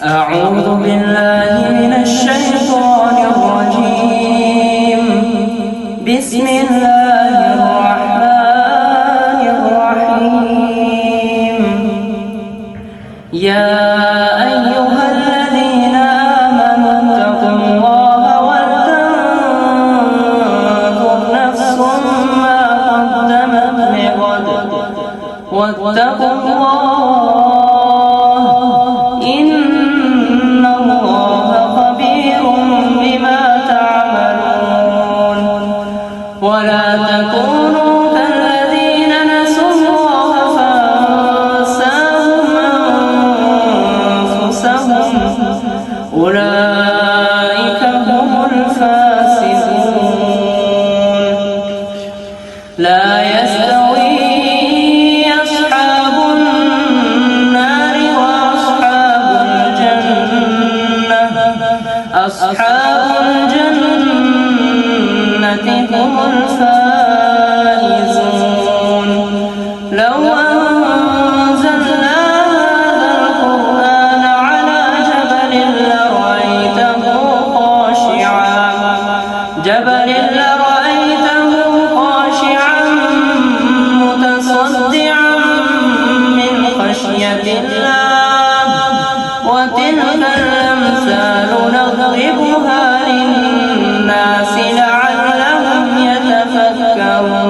أعوذ بالله من الشيطان الرجيم. بسم الله الرحمن الرحيم. يا أيها الذين آمنوا اتقوا الله ولتنظر نفس ما قدمت لغد واتقوا الله إن الله خبير بما تعملون. ولا تكونوا كالذين نسوا الله فأنساهم أنفسهم أولئك هم الفاسقون. لا يستوي أصحاب النار وأصحاب الجنة. أصحاب الجنة هم الفائزون. لو أنزلنا هذا القرآن على جبل لرأيته خاشعا متصدعا من خشية الله. وتلك الأمثال نضربها للناس لعلهم يتفكرون.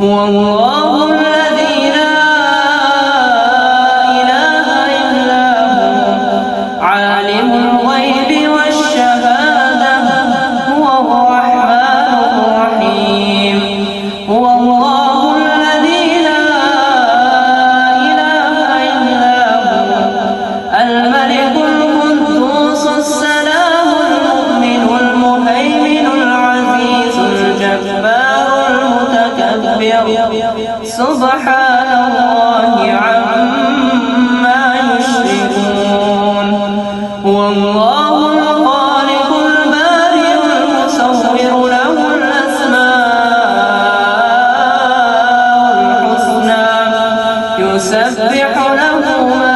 هو الله الذي لا إله إلا هو عالم الغيب والشهادة. هو الرحمن الرحيم. هو الله الذي لا إله إلا هو الملك القدوس السلام المؤمن المهيمن العزيز الجبار المتكبر. سبحان الله عما يشركون. هو الله الخالق البارئ المصور له الأسماء الحسنى يسبح له ما